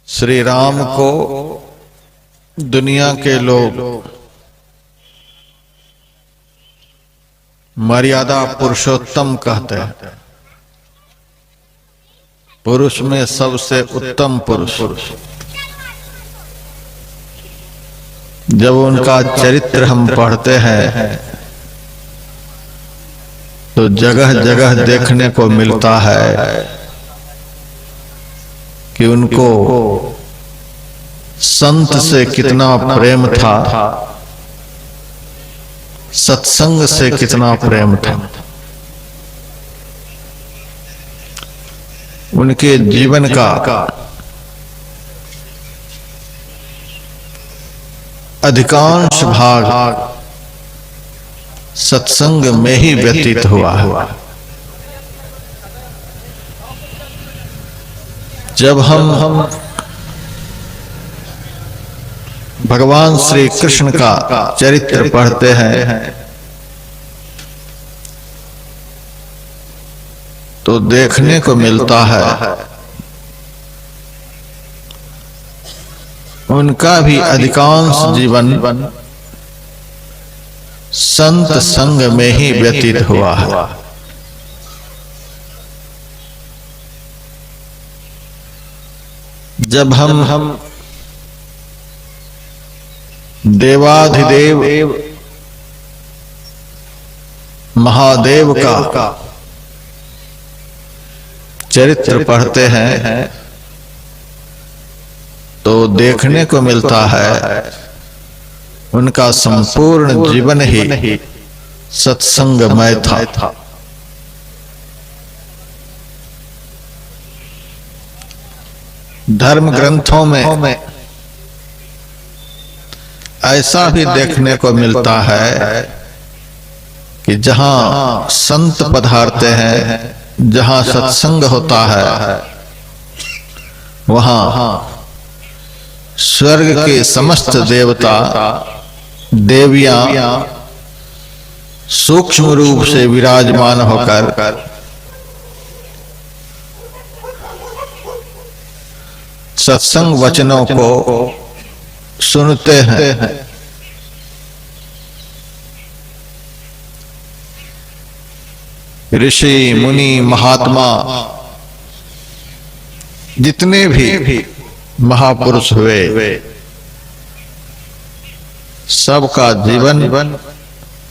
श्री राम को दुनिया के लोग मर्यादा पुरुषोत्तम कहते हैं। पुरुष में सबसे उत्तम पुरुष। जब उनका चरित्र हम पढ़ते हैं तो जगह जगह देखने को मिलता है कि उनको संत से कितना प्रेम था, सत्संग से कितना प्रेम था। उनके जीवन का अधिकांश भाग सत्संग में ही व्यतीत हुआ है। जब हम भगवान श्री कृष्ण का चरित्र पढ़ते हैं तो देखने को मिलता है उनका भी अधिकांश जीवन संत संग में ही व्यतीत हुआ है। जब हम देवाधिदेव महादेव का चरित्र पढ़ते हैं तो देखने को मिलता है उनका संपूर्ण जीवन ही सत्संगमय था। धर्म ग्रंथों में ऐसा भी देखने को मिलता है कि जहां संत पधारते हैं, जहां सत्संग होता है, वहां स्वर्ग के समस्त देवता देवियां सूक्ष्म रूप से विराजमान होकर सत्संग वचनों को सुनते हैं। ऋषि मुनि महात्मा जितने भी महापुरुष हुए सबका जीवन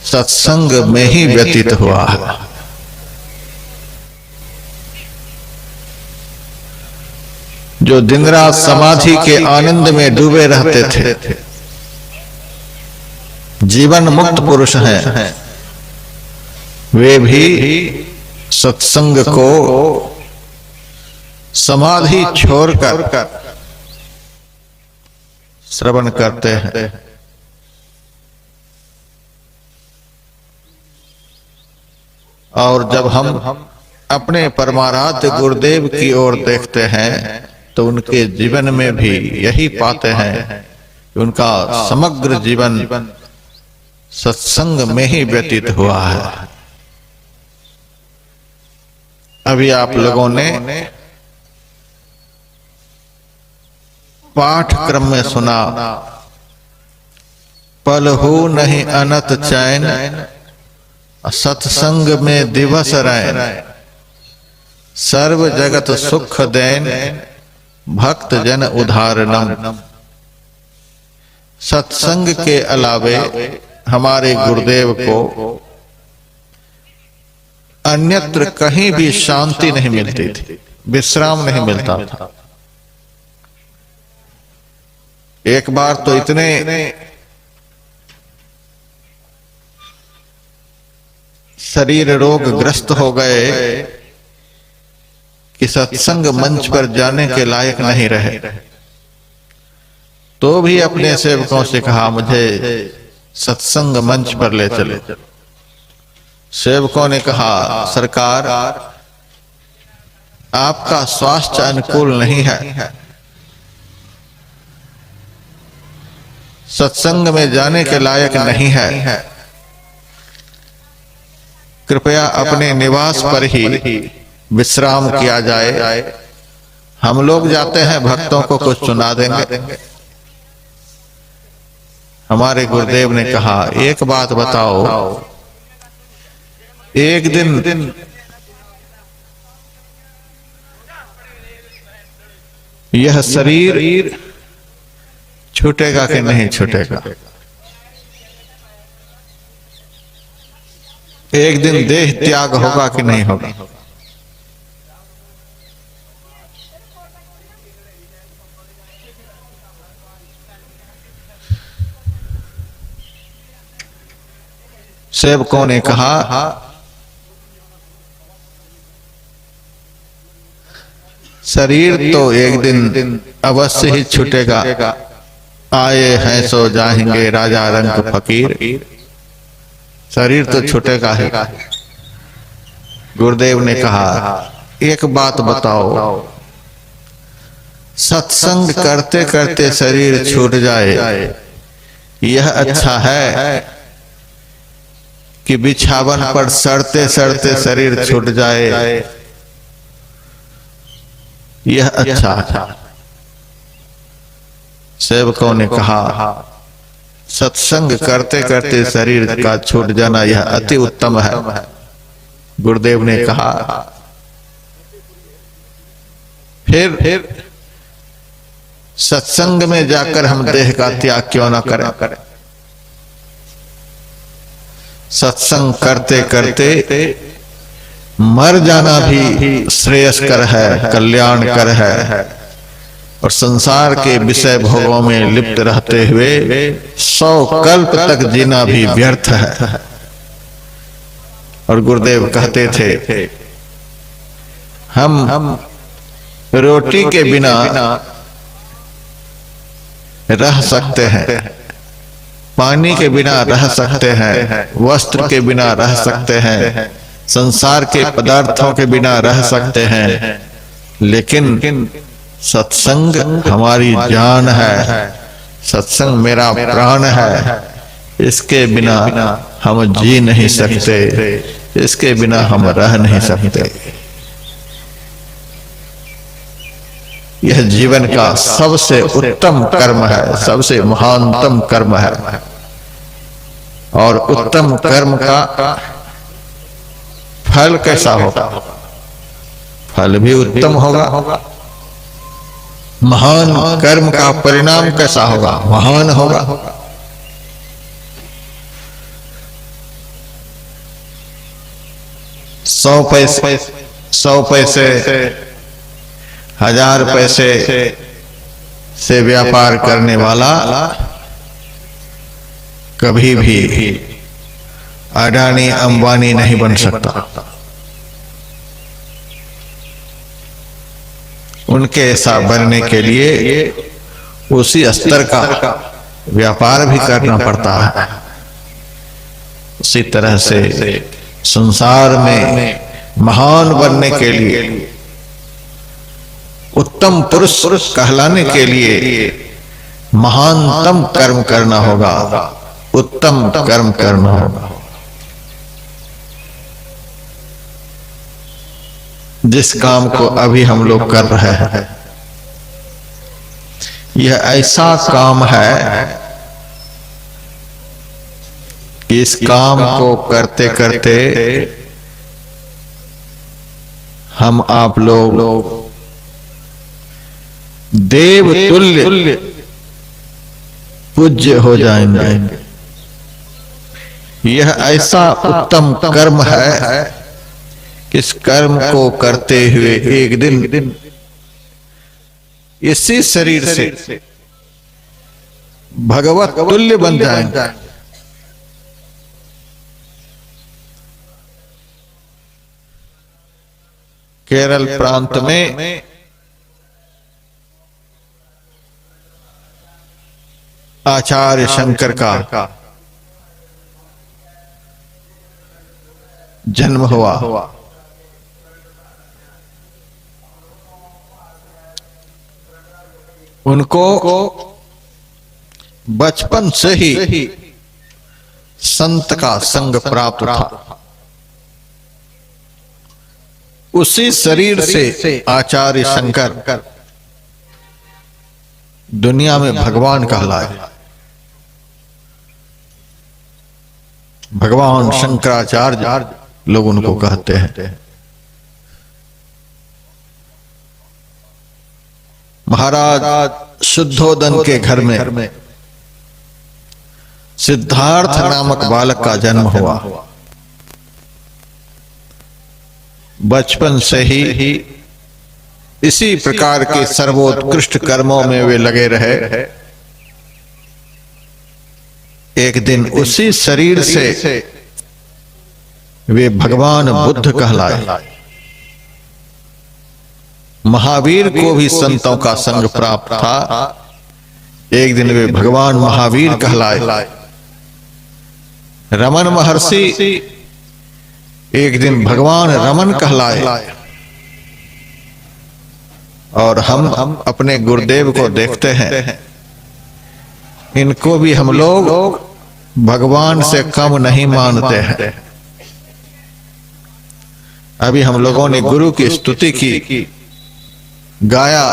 सत्संग में ही व्यतीत हुआ है। जो दिन रात समाधि के आनंद में डूबे रहते थे, जीवन मुक्त पुरुष हैं, वे भी सत्संग को समाधि छोड़कर श्रवण करते हैं। और जब हम अपने परमाराध्य गुरुदेव की ओर देखते हैं तो उनके जीवन में भी यही पाते हैं कि उनका समग्र जीवन सत्संग में ही व्यतीत हुआ है। अभी आप लोगों ने पाठक्रम में सुना, पल हो नहीं अनत चैन, सत्संग में दिवस रैन, सर्व जगत सुख देन, भक्त जन उदाहरणम। सत्संग के अलावे हमारे गुरुदेव को अन्यत्र कहीं भी शांति नहीं मिलती थी, विश्राम नहीं मिलता था। एक बार तो इतने शरीर रोग ग्रस्त हो गए कि सत्संग मंच पर जाने के लायक नहीं रहे, तो भी अपने सेवकों से कहा मुझे सत्संग मंच पर ले चले। सेवकों ने कहा सरकार आपका स्वास्थ्य अनुकूल नहीं है, सत्संग में जाने के लायक नहीं है, कृपया अपने निवास पर ही विश्राम किया जाए हम लोग जाते हैं भक्तों को कुछ सुना देंगे। हमारे गुरुदेव ने कहा, एक बात बताओ, एक दिन यह शरीर छूटेगा कि नहीं छूटेगा? एक दिन देह त्याग होगा कि नहीं होगा? सेवकों ने कहा, शरीर तो एक दिन अवश्य ही छूटेगा। आए हैं सो जाएंगे राजा रंग फकीर। शरीर तो छूटेगा ही। गुरुदेव ने कहा, एक बात बताओ, सत्संग करते करते शरीर छूट जाए, यह अच्छा है कि बिछावन पर सड़ते सड़ते शरीर छूट जाए, यह अच्छा है? सेवकों ने कहा, सत्संग करते करते शरीर का छूट जाना यह अति उत्तम है। गुरुदेव ने कहा, फिर सत्संग में जाकर हम देह का त्याग क्यों ना करें? सत्संग करते करते मर जाना भी श्रेयस्कर है, कल्याणकर है। और संसार के विषय भोगों में लिप्त रहते हुए 100 कल्प तक जीना भी व्यर्थ है। और गुरुदेव कहते थे, हम रोटी के बिना रह सकते हैं, पानी के बिना रह सकते हैं, वस्त्र के बिना रह सकते हैं, संसार के पदार्थों के बिना रह सकते हैं, लेकिन सत्संग हमारी जान है, सत्संग मेरा प्राण है। इसके बिना हम जी नहीं सकते, इसके बिना हम रह नहीं सकते। यह जीवन का सबसे उत्तम कर्म है, सबसे महानतम कर्म है। और उत्तम कर्म का फल कैसा होगा? फल भी उत्तम होगा। महान कर्म का परिणाम कैसा होगा? महान होगा। 100 पैसे 1000 पैसे से व्यापार करने वाला कभी भी अडानी अंबानी नहीं बन सकता। उनके ऐसा बनने के लिए उसी स्तर का व्यापार भी करना पड़ता है। उसी तरह से संसार में महान बनने के लिए, उत्तम पुरुष कहलाने के लिए महानतम कर्म करना होगा, उत्तम कर्म करना होगा। जिस काम को अभी हम लोग कर रहे हैं, यह ऐसा काम है कि इस काम को करते करते हम आप लोग देव तुल्य पूज्य हो जाएंगे। यह ऐसा उत्तम कर्म है कि इस कर्म को करते हुए एक दिन इसी शरीर से भगवत तुल्य बन जाएंगे। केरल प्रांत में आचार्य शंकर का जन्म हुआ। उनको बचपन से ही संत का संग प्राप्त था। उसी शरीर से आचार्य शंकर दुनिया में भगवान कहलाए। भगवान शंकराचार्य लोग उनको कहते हैं। महाराज शुद्धोदन के घर में सिद्धार्थ नामक बालक का जन्म हुआ। बचपन से ही इसी प्रकार के सर्वोत्कृष्ट कर्मों में वे लगे रहे। एक दिन उसी शरीर से वे भगवान बुद्ध कहलाए। महावीर को भी संतों का संग प्राप्त था। एक दिन वे भगवान महावीर कहलाए। रमन महर्षि एक दिन भगवान रमन कहलाए। और हम अपने गुरुदेव को देखते हैं, इनको भी हम लोग भगवान से कम नहीं मानते हैं। अभी हम लोगों ने गुरु की स्तुति की, गाया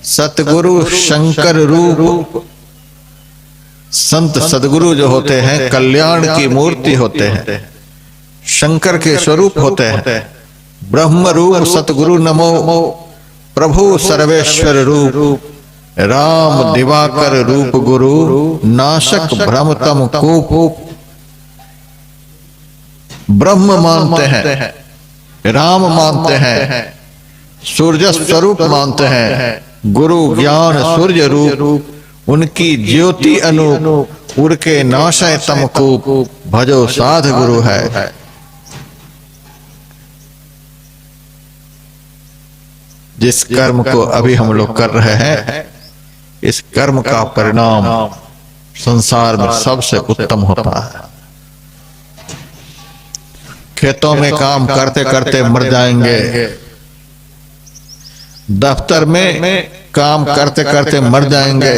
सतगुरु शंकर रूप। संत सदगुरु जो होते हैं कल्याण की मूर्ति होते हैं, शंकर के स्वरूप होते हैं। ब्रह्म रूप सतगुरु नमो, प्रभु सर्वेश्वर रूप, राम दिवाकर रूप गुरु, नाशक भ्रमतम कूप। ब्रह्म मानते हैं, राम मानते हैं, सूर्य स्वरूप मानते हैं, गुरु ज्ञान सूर्य रूप, उनकी ज्योति अनूप, उड़ के नाशय तमकूप, भजो साध गुरु है। जिस कर्म को अभी हम लोग कर रहे हैं, इस कर्म का परिणाम संसार में सबसे उत्तम होता है। खेतों में काम करते करते मर जाएंगे, दफ्तर में काम करते करते मर जाएंगे,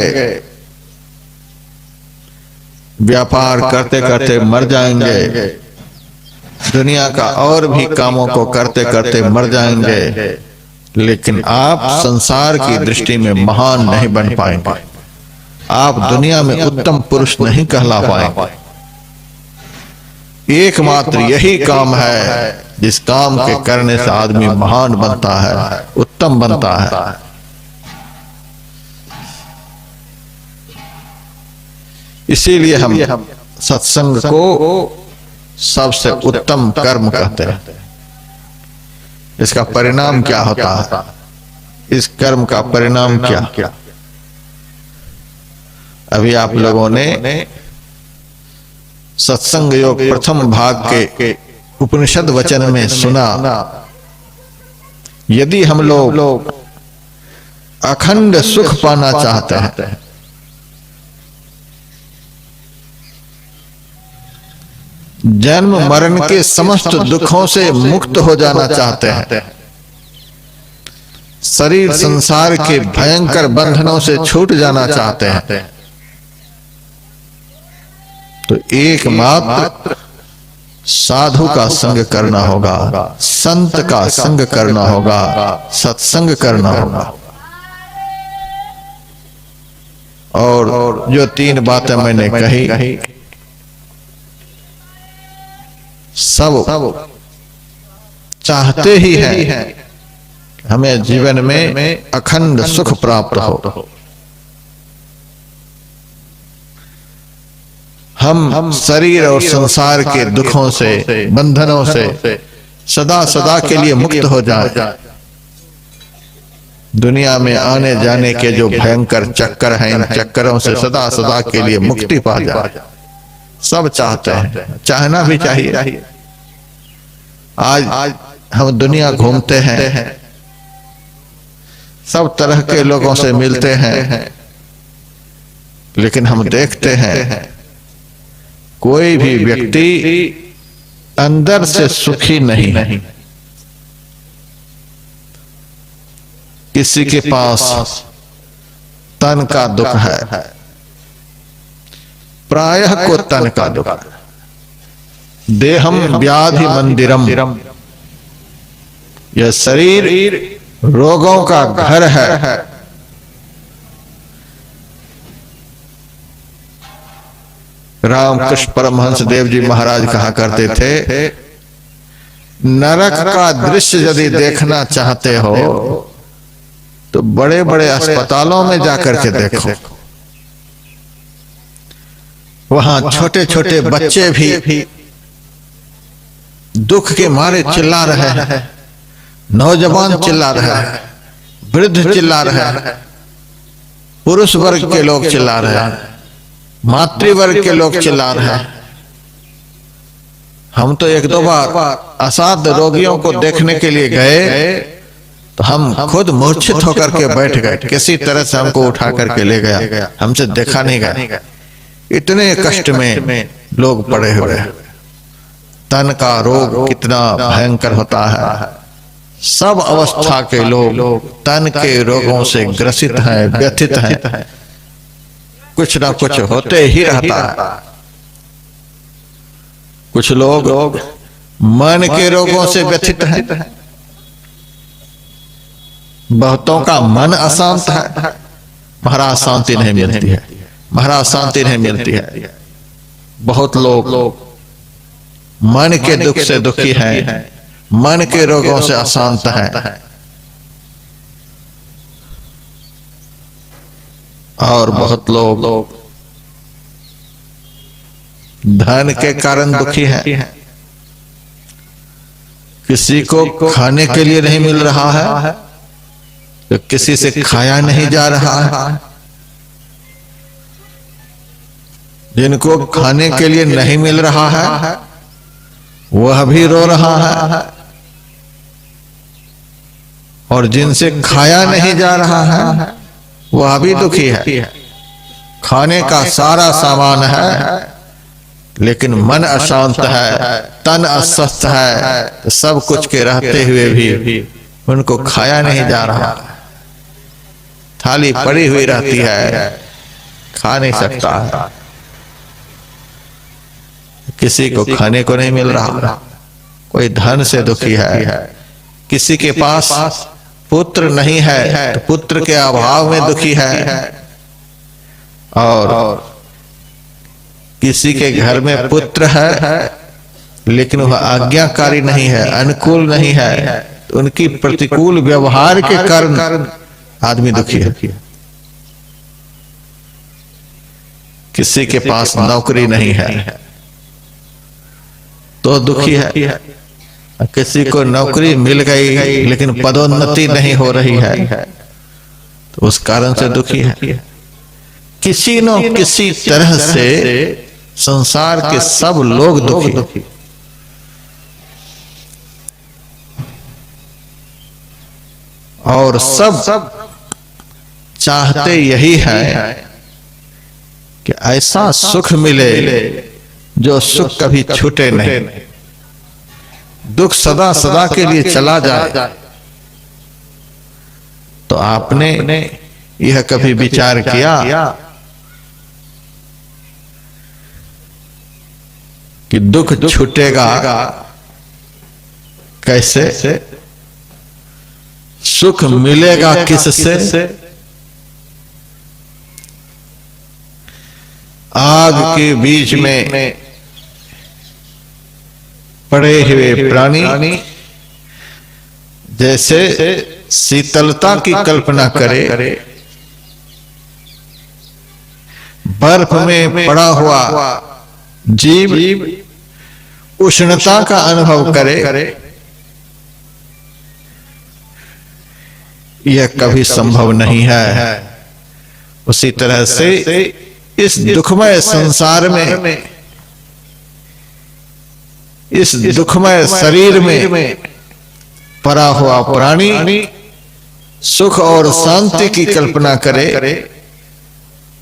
व्यापार करते करते मर जाएंगे, दुनिया का और भी कामों को करते करते मर जाएंगे, लेकिन आप संसार की दृष्टि में महान नहीं बन पाएंगे। आप दुनिया में उत्तम पुरुष नहीं कहला पाएंगे। एकमात्र यही काम है जिस काम के करने से आदमी महान बनता है, उत्तम बनता है। इसीलिए हम सत्संग को सबसे उत्तम कर्म कहते हैं। इसका परिणाम क्या होता है? इस कर्म का परिणाम क्या? अभी आप लोगों ने सत्संग योग प्रथम भाग के उपनिषद वचन में सुना, यदि हम लोग अखंड सुख पाना चाहते हैं, जन्म मरण के समस्त दुखों से मुक्त हो जाना चाहते हैं, शरीर संसार के भयंकर बंधनों से छूट जाना चाहते हैं, तो एकमात्र साधु का संग करना होगा, संत का संग करना होगा, सत्संग करना होगा। और जो तीन बातें मैंने कही, सब चाहते ही हैं हमें जीवन में अखंड सुख प्राप्त हो। हम शरीर और संसार के दुखों से, बंधनों से सदा सदा के लिए मुक्त हो जाए। दुनिया में आने जाने के जो भयंकर चक्कर हैं, इन चक्करों से सदा सदा के लिए मुक्ति पा जाए। सब चाहते हैं, चाहना भी चाहिए। आज हम दुनिया घूमते हैं, सब तरह के लोगों से मिलते हैं, लेकिन हम देखते हैं कोई भी व्यक्ति अंदर से सुखी नहीं। किसी के पास तन का दुख है, प्रायः को तन का दुख। देहम व्याधि मंदिरम, यह शरीर रोगों का घर है। रामकृष्ण परमहंस देव जी महाराज कहा करते थे, नरक का दृश्य यदि देखना चाहते हो तो बड़े बड़े अस्पतालों में जाकर के देखो। वहां छोटे छोटे बच्चे भी दुख के मारे चिल्ला रहे हैं, नौजवान चिल्ला रहे हैं, वृद्ध चिल्ला रहे हैं, पुरुष वर्ग के लोग चिल्ला रहे हैं, मातृवर्ग के लोग चिल्ला रहे हैं। हम तो एक दो बार असाध्य रोगियों को देखने के लिए गए तो हम खुद मूर्छित होकर के बैठ गए, किसी तरह से हमको उठा करके ले गया, हमसे देखा नहीं गया। इतने कष्ट में लोग पड़े हुए हैं। तन का रोग कितना भयंकर होता है। सब अवस्था के लोग तन के रोगों से ग्रसित हैं, व्यथित हैं, कुछ ना कुछ होते ही रहता है। कुछ लोग मन के रोगों से व्यथित हैं, बहुतों का मन अशांत है, महाराज शांति नहीं मिलती है, महाराज शांति नहीं मिलती है। बहुत लोग मन के दुख से दुखी हैं, मन के रोगों से अशांत हैं, और बहुत लोग धन के कारण दुखी हैं। किसी को खाने के लिए नहीं मिल रहा है तो किसी से खाया नहीं जा रहा है। जिनको खाने के लिए नहीं मिल रहा है वह भी रो रहा है, और जिनसे खाया नहीं जा रहा है वह भी दुखी है। खाने का सारा सामान है लेकिन मन अशांत है, तन अस्वस्थ है, तो सब कुछ के रहते हुए भी उनको खाया नहीं जा रहा। थाली पड़ी हुई रहती है, खा नहीं सकता है। किसी को खाने को नहीं मिल रहा, कोई धन से दुखी है, किसी के पास पुत्र नहीं है तो पुत्र के अभाव में दुखी है, और किसी के घर में पुत्र है लेकिन वह आज्ञाकारी नहीं है, अनुकूल नहीं है, तो उनकी प्रतिकूल व्यवहार के कारण आदमी दुखी है। किसी के पास नौकरी नहीं है तो दुखी है, किसी को नौकरी मिल गई लेकिन पदोन्नति नहीं हो रही है तो उस कारण से दुखी है। किसी न किसी तरह से संसार के सब लोग दुखी। और सब चाहते यही है कि ऐसा सुख मिले जो सुख कभी छूटे नहीं, दुख सदा सदा के लिए चला जाए। तो आपने यह कभी विचार किया कि दुख छूटेगा कैसे, सुख मिलेगा किससे? आग के बीच में पड़े हुए प्राणी जैसे शीतलता की कल्पना करे, बर्फ में पड़ा हुआ जीव उष्णता का अनुभव करे, यह कभी संभव नहीं है। उसी तरह से इस दुखमय संसार में, इस दुखमय शरीर में पड़ा हुआ प्राणी सुख और शांति की कल्पना करे,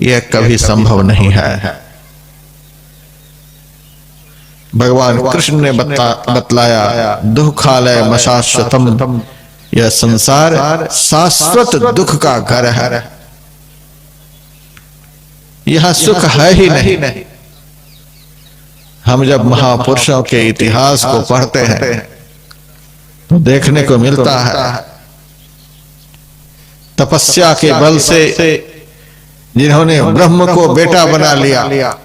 यह कभी संभव नहीं है। भगवान कृष्ण ने बतलाया, दुखालय मशाश्वतम, यह संसार शाश्वत दुख का घर है, यह सुख है ही नहीं। हम जब महापुरुषों के इतिहास को पढ़ते हैं तो देखने को मिलता है तपस्या के बल से जिन्होंने ब्रह्म को बेटा बना लिया,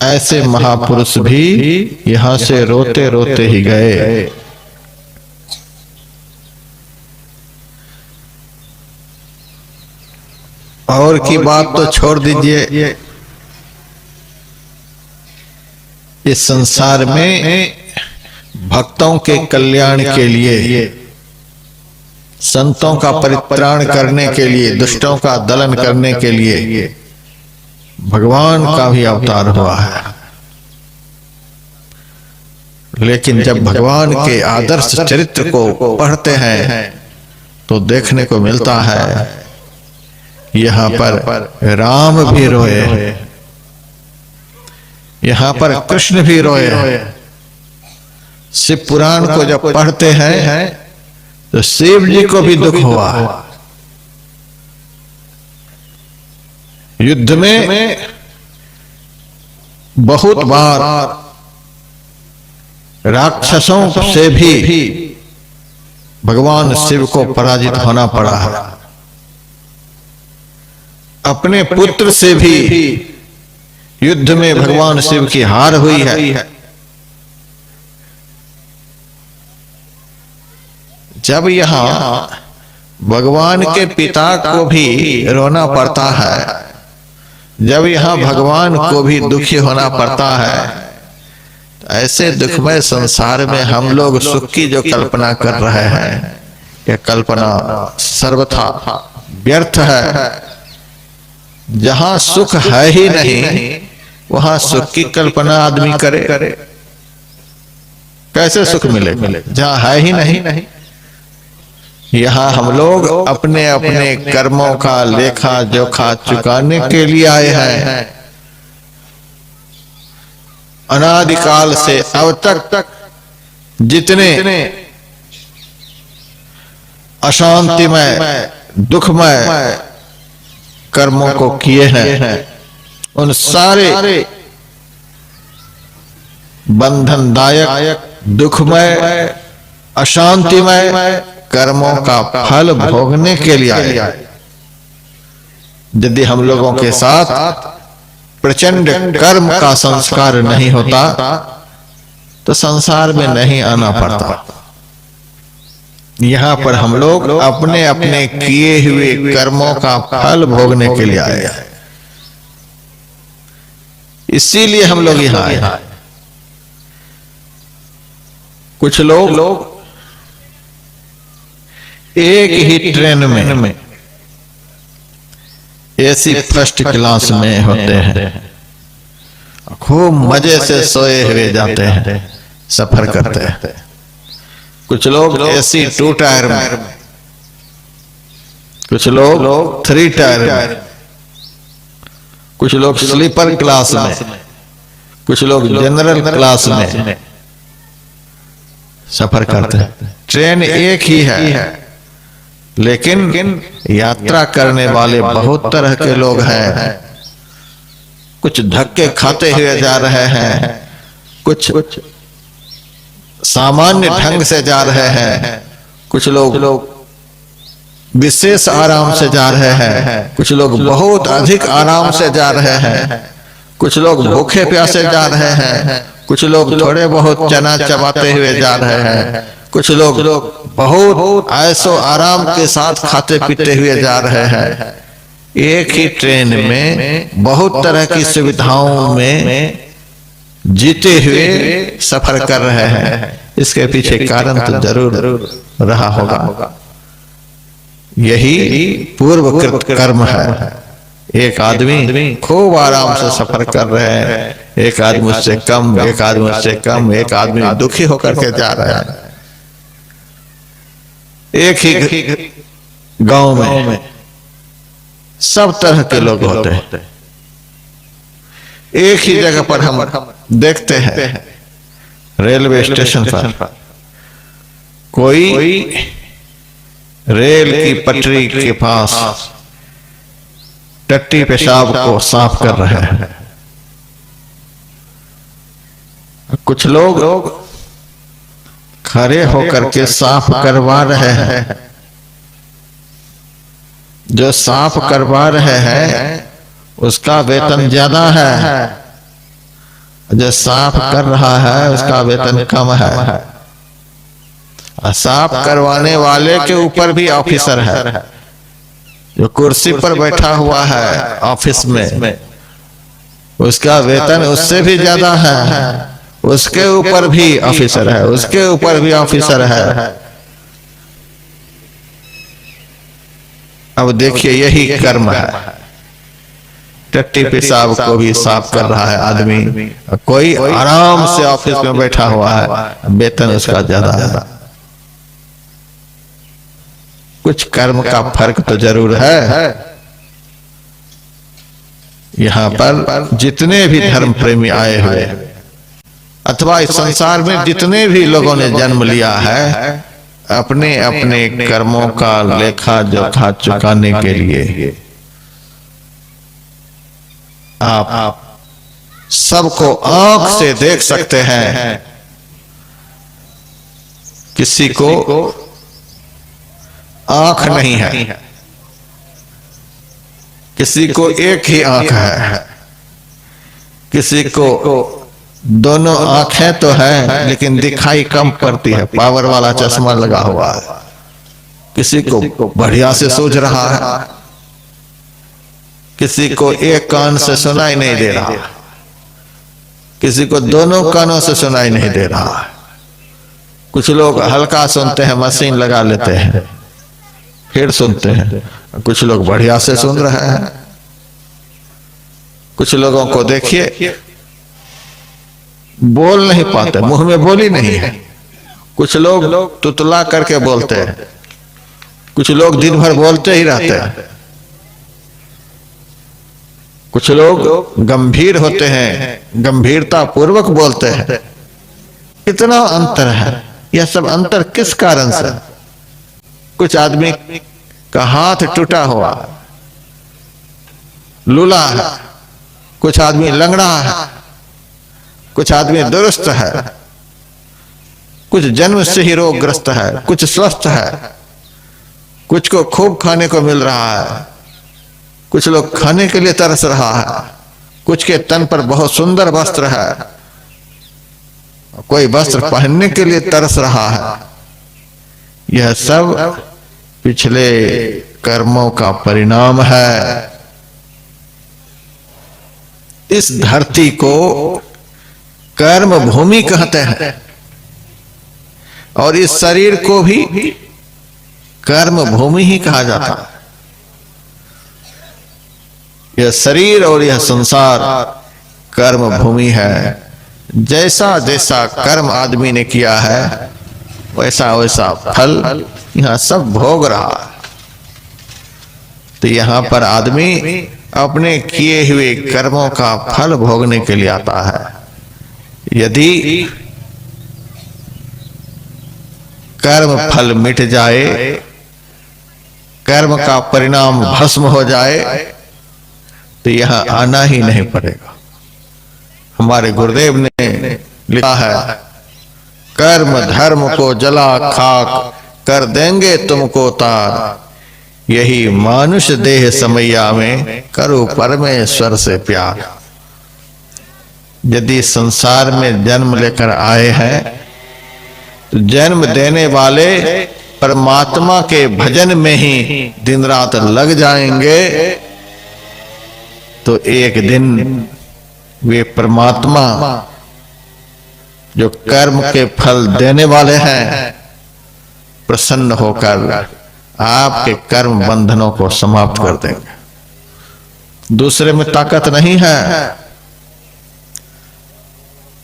ऐसे महापुरुष भी यहां से रोते रोते ही गए। और की बात तो छोड़ दीजिए, इस संसार में भक्तों के कल्याण के लिए, संतों का परित्राण करने के लिए, दुष्टों का दलन करने के लिए भगवान का भी अवतार हुआ है। लेकिन जब भगवान के आदर्श चरित्र को पढ़ते हैं तो देखने को मिलता है यहाँ पर राम भी रोए, यहाँ पर कृष्ण भी रोए। शिव पुराण को जब पढ़ते हैं तो शिव जी को भी दुख हुआ। युद्ध में बहुत बार राक्षसों से भी भगवान शिव को पराजित होना पड़ा है। अपने पुत्र से भी युद्ध में भगवान शिव की हार हुई है। जब यहां भगवान के पिता को भी रोना पड़ता है, जब यहां भगवान को भी दुखी होना पड़ता है, तो ऐसे दुखमय संसार में हम लोग सुख की जो कल्पना कर रहे हैं, यह कल्पना सर्वथा व्यर्थ है। जहां सुख है ही नहीं, वहां सुख की कल्पना आदमी करे, कैसे सुख मिले? जहां है ही नहीं। यहाँ हम लोग अपने अपने कर्मों का लेखा जोखा चुकाने के लिए आए हैं। अनादिकाल से अब तक जितने अशांतिमय दुखमय कर्मों को किए हैं, उन सारे बंधनदायक दुखमय अशांतिमय कर्मों का फल भोगने के लिए आए। यदि हम लोगों के साथ प्रचंड कर्म का संस्कार नहीं होता तो संसार में नहीं आना पड़ता। यहां पर हम लोग अपने अपने किए हुए कर्मों का फल भोगने के लिए आए, इसीलिए हम लोग यहां आए। कुछ लोग एक ही ट्रेन में एसी फर्स्ट क्लास में होते हैं, खूब मजे से सोए हुए जाते हैं, सफर करते हैं। कुछ लोग एसी 2 टायर में, कुछ लोग 3 टायर में, कुछ लोग स्लीपर क्लास में, कुछ लोग जनरल क्लास में सफर करते हैं। ट्रेन एक ही है, लेकिन यात्रा करने वाले बहुत तरह के लोग हैं। कुछ धक्के खाते हुए जा रहे हैं, कुछ सामान्य ढंग से जा रहे हैं, कुछ लोग विशेष आराम से जा रहे हैं, कुछ लोग बहुत अधिक आराम से जा रहे हैं, कुछ लोग भूखे प्यासे जा रहे हैं, कुछ लोग थोड़े बहुत चना चबाते हुए जा रहे हैं, कुछ लोग बहुत ऐसो आराम के साथ खाते पीते हुए जा रहे हैं। एक ही ट्रेन में बहुत तरह की सुविधाओं में जीते हुए सफर कर रहे हैं। इसके पीछे कारण तो जरूर रहा होगा। यही पूर्वकृत कर्म है। एक आदमी खूब आराम से सफर कर रहे हैं, एक आदमी उससे कम, एक आदमी उससे कम, एक आदमी दुखी होकर के जा रहा है। एक ही गांव में सब तरह के लोग होते हैं। एक ही जगह पर हम देखते हैं, रेलवे स्टेशन पर कोई रेल की पटरी के पास टट्टी पेशाब को साफ कर रहे हैं। कुछ लोग खड़े होकर के साफ करवा रहे हैं। जो साफ करवा रहे हैं उसका वेतन ज्यादा है, जो साफ कर रहा है उसका वेतन कम है, साफ करवाने वाले के ऊपर भी ऑफिसर है, जो कुर्सी पर बैठा हुआ है ऑफिस में, उसका वेतन उससे भी ज्यादा है, उसके ऊपर भी ऑफिसर है, उसके ऊपर भी ऑफिसर है। अब देखिए यही कर्म है। टट्टी पेशाब को भी साफ कर रहा है आदमी, कोई आराम से ऑफिस में बैठा हुआ है, वेतन उसका ज्यादा है। कुछ कर्म का फर्क तो जरूर है। यहाँ पर जितने भी धर्म प्रेमी आए हुए अथवा इस संसार में जितने भी लोगों ने जन्म लिया है, अपने अपने कर्मों का लेखा जोखा चुकाने के लिए आप सबको आंख से देख सकते हैं। किसी को आंख नहीं है, किसी को एक ही आंख है, किसी को दोनों आंखें तो है लेकिन दिखाई कम पड़ती है, पावर वाला चश्मा लगा हुआ है। किसी को बढ़िया से सूझ रहा है, किसी को एक कान से सुनाई नहीं दे रहा, किसी को दोनों कानों से सुनाई नहीं दे रहा। कुछ लोग हल्का सुनते हैं, मशीन लगा लेते हैं फिर सुनते हैं, कुछ लोग बढ़िया से सुन रहे हैं। कुछ लोगों को देखिए बोल नहीं पाते, मुंह में बोली नहीं है। कुछ लोग तुतला करके बोलते हैं, कुछ लोग दिन भर बोलते ही रहते हैं। कुछ लोग गंभीर होते हैं, गंभीरता पूर्वक बोलते हैं। कितना अंतर है। यह सब अंतर किस कारण से? कुछ आदमी का हाथ टूटा हुआ लूला है, कुछ आदमी लंगड़ा है, कुछ आदमी दुरुस्त है, कुछ जन्म से ही रोगग्रस्त है, कुछ स्वस्थ है, कुछ को खूब खाने को मिल रहा है, कुछ लोग खाने के लिए तरस रहा है, कुछ के तन पर बहुत सुंदर वस्त्र है, कोई वस्त्र पहनने के लिए तरस रहा है। यह सब पिछले कर्मों का परिणाम है। इस धरती को कर्म भूमि कहते हैं और इस शरीर को भी कर्म भूमि ही कहा जाता है। यह शरीर और यह संसार कर्म भूमि है। जैसा जैसा कर्म आदमी ने किया है वैसा वैसा फल यहाँ सब भोग रहा है। तो यहाँ पर आदमी अपने किए हुए कर्मों का फल भोगने के लिए आता है। यदि कर्म फल मिट जाए, कर्म का परिणाम भस्म हो जाए तो यहाँ आना ही नहीं पड़ेगा। हमारे गुरुदेव ने लिखा है, कर्म धर्म को जला खाक कर देंगे तुमको तार, यही मानुष देह समैया में करो परमेश्वर से प्यार। यदि संसार में जन्म लेकर आए हैं तो जन्म देने वाले परमात्मा के भजन में ही दिन रात लग जाएंगे तो एक दिन वे परमात्मा जो कर्म के फल देने वाले हैं प्रसन्न होकर आपके कर्म बंधनों को समाप्त कर देंगे। दूसरे में ताकत नहीं है।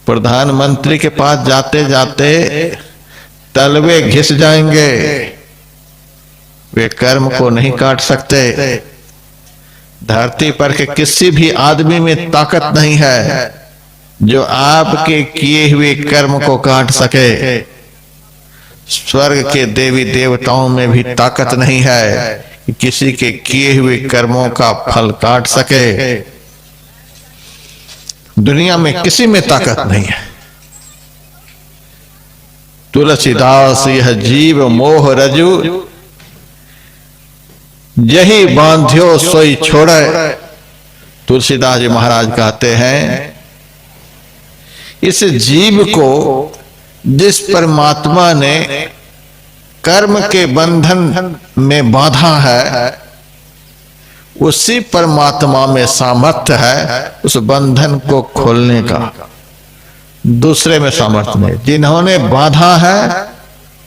प्रधानमंत्री के पास जाते जाते तलवे घिस जाएंगे, वे कर्म को नहीं काट सकते। धरती पर के किसी भी आदमी में ताकत नहीं है जो आपके किए हुए कर्म को काट सके। स्वर्ग के देवी देवताओं में भी ताकत नहीं है कि किसी के किए हुए कर्मों का फल काट सके। दुनिया में किसी में ताकत नहीं है। तुलसीदास यह जीव मोह रजू, यही बांध्यो सोई छोड़े। तुलसीदास जी महाराज कहते हैं इस जीव को जिस परमात्मा ने कर्म के बंधन में बांधा है, उसी परमात्मा में सामर्थ्य है उस बंधन को खोलने का। दूसरे में सामर्थ्य नहीं। जिन्होंने बांधा है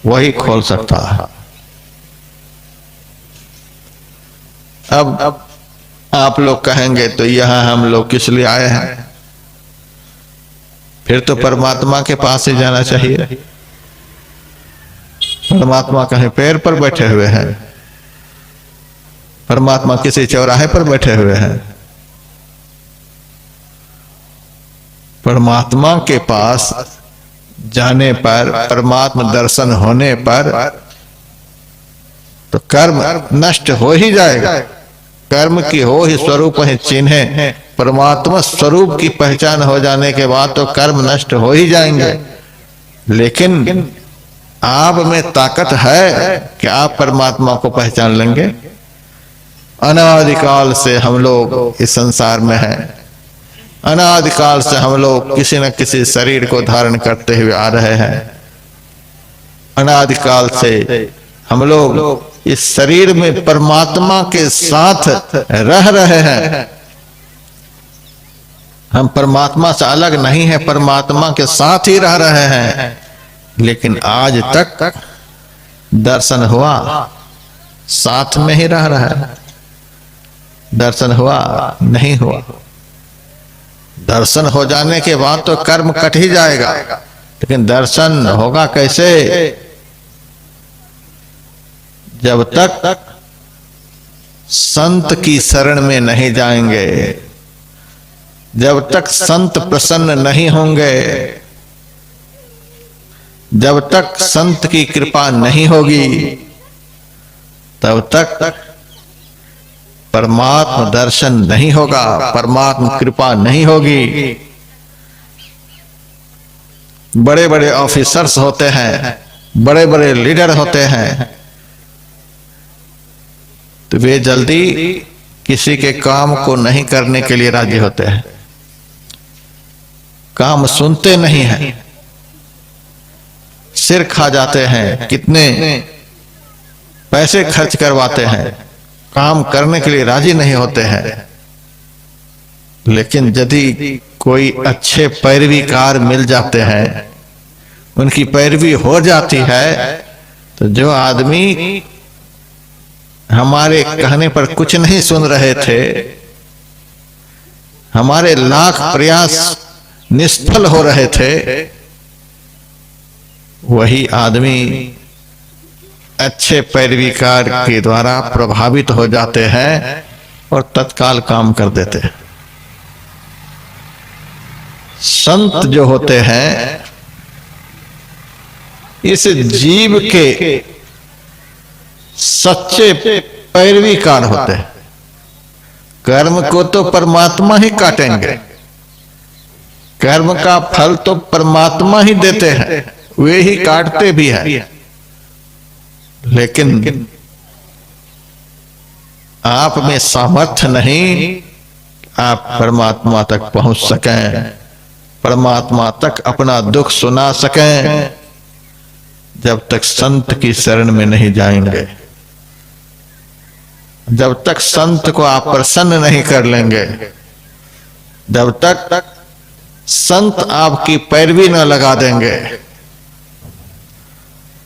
वही खोल सकता है। अब आप लोग कहेंगे तो यहां हम लोग किस लिए आए हैं? फिर तो परमात्मा के पास ही जाना चाहिए। परमात्मा कहीं पैर पर बैठे हुए हैं, परमात्मा किसी चौराहे पर बैठे हुए हैं। परमात्मा के पास जाने पर, परमात्मा दर्शन होने पर तो कर्म नष्ट हो ही जाएगा। कर्म की हो ही स्वरूप ही चिन्ह। परमात्मा स्वरूप की पहचान हो जाने के बाद तो कर्म नष्ट हो ही जाएंगे। लेकिन आप में ताकत है कि आप परमात्मा को पहचान लेंगे। अनादिकाल से हम लोग इस संसार में हैं। अनादिकाल से हम लोग किसी न किसी शरीर को धारण करते हुए आ रहे हैं। अनादिकाल से हम लोग इस शरीर में परमात्मा के साथ रह रहे हैं। हम परमात्मा से अलग नहीं है, परमात्मा के साथ ही रह रहे हैं। लेकिन आज तक दर्शन हुआ, साथ में ही रह रहा है। दर्शन हुआ नहीं हुआ। दर्शन हो जाने के बाद तो कर्म कट ही जाएगा। लेकिन दर्शन होगा कैसे? जब तक संत की शरण में नहीं जाएंगे, जब तक संत प्रसन्न नहीं होंगे, जब तक संत की कृपा नहीं होगी, तब तक परमात्मा दर्शन नहीं होगा, परमात्मा कृपा नहीं होगी। बड़े बड़े ऑफिसर्स होते हैं, बड़े बड़े लीडर होते हैं, तो वे जल्दी किसी के काम को नहीं करने के लिए राजी होते हैं। काम सुनते नहीं हैं, सिर खा जाते हैं, कितने पैसे खर्च करवाते हैं, काम करने के लिए राजी नहीं होते हैं। लेकिन यदि कोई अच्छे पैरवीकार मिल जाते हैं, उनकी पैरवी हो जाती है, तो जो आदमी हमारे कहने पर कुछ नहीं सुन रहे थे, हमारे लाख प्रयास निष्फल हो रहे थे, वही आदमी अच्छे पैरवीकार के द्वारा प्रभावित हो जाते हैं और तत्काल काम कर देते हैं। संत जो होते हैं इस जीव के सच्चे पैरवीकार होते हैं। कर्म को तो परमात्मा ही काटेंगे, कर्म का फल तो परमात्मा ही देते हैं, वे ही काटते भी हैं। लेकिन आप में सामर्थ्य नहीं, आप परमात्मा तक पहुंच सकें, परमात्मा तक अपना दुख सुना सकें, जब तक संत की शरण में नहीं जाएंगे, जब तक संत को आप प्रसन्न नहीं कर लेंगे, जब तक संत आपकी पैरवी न लगा देंगे,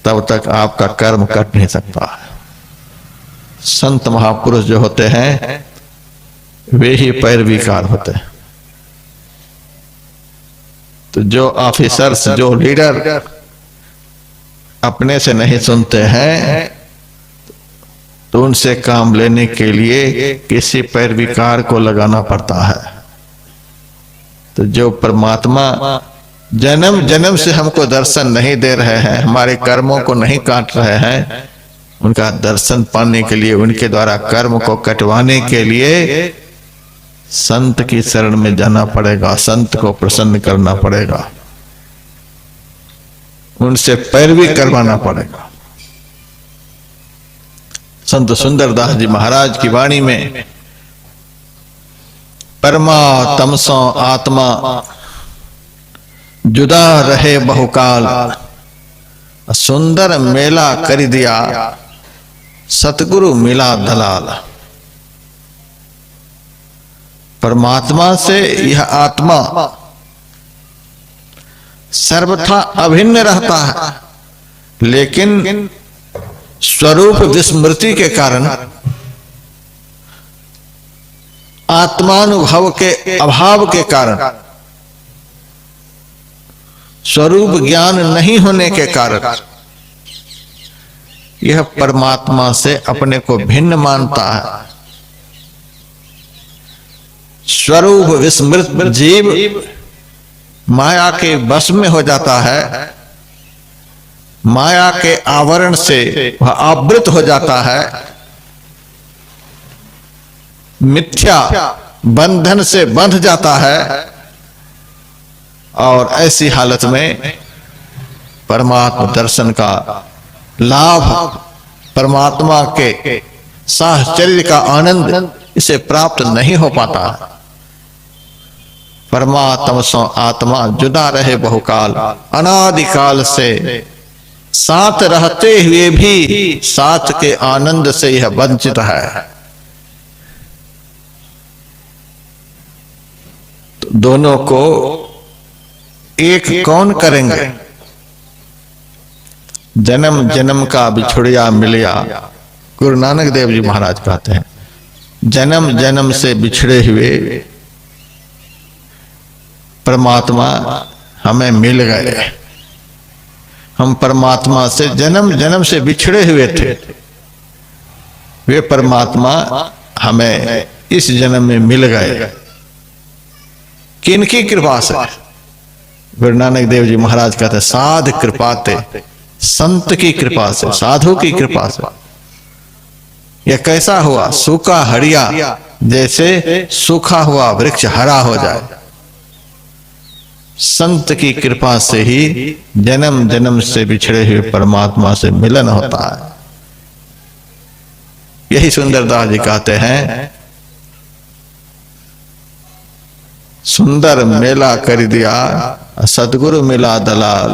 तब तक आपका कर्म कट नहीं सकता। संत महापुरुष जो होते हैं वे ही पैरवीकार होते हैं। तो जो ऑफिसर्स, जो लीडर अपने से नहीं सुनते हैं, तो उनसे काम लेने के लिए किसी पैरवीकार को लगाना पड़ता है। तो जो परमात्मा जन्म जन्म से हमको दर्शन नहीं दे रहे हैं, हमारे कर्मों को नहीं काट रहे हैं, उनका दर्शन पाने के लिए, उनके द्वारा कर्म को कटवाने के लिए संत की शरण में जाना पड़ेगा, संत को प्रसन्न करना पड़ेगा, उनसे पैरवी करवाना पड़ेगा। संत सुंदरदास जी महाराज की वाणी में परमा तमसो आत्मा जुदा रहे बहुकाल, सुंदर मेला कर दिया, सतगुरु मिला दलाल। परमात्मा से यह आत्मा सर्वथा अभिन्न रहता है, लेकिन स्वरूप विस्मृति के कारण, आत्मानुभव के अभाव के कारण, स्वरूप ज्ञान नहीं होने के कारण यह परमात्मा से अपने को भिन्न मानता है। स्वरूप विस्मृत जीव माया के वश में हो जाता है, माया के आवरण से वह आवृत हो जाता है, मिथ्या बंधन से बंध जाता है, और ऐसी हालत में परमात्मा दर्शन का लाभ, परमात्मा के साहचर्य का आनंद इसे प्राप्त नहीं हो पाता। परमात्मा सो आत्मा जुदा रहे बहुकाल, अनादिकाल से साथ रहते हुए भी साथ के आनंद से यह वंचित है। तो दोनों को एक कौन करेंगे? जन्म जन्म का बिछुड़िया मिलिया, गुरु नानक देव जी महाराज कहते हैं, जन्म जन्म से बिछड़े हुए परमात्मा हमें मिल गए। हम परमात्मा से जन्म जन्म से बिछड़े हुए थे, वे परमात्मा हमें इस जन्म में मिल गए। किनकी कृपा से? गुरु नानक देव जी महाराज कहते, साध कृपाते, संत की कृपा से, साधु की कृपा से। यह कैसा हुआ? सूखा हरिया, जैसे सूखा हुआ वृक्ष हरा हो जाए। संत की कृपा से ही जन्म जन्म से बिछड़े हुए परमात्मा से मिलन होता है। यही सुंदरदास जी कहते हैं, सुंदर मेला कर दिया, सतगुरु मिला दलाल।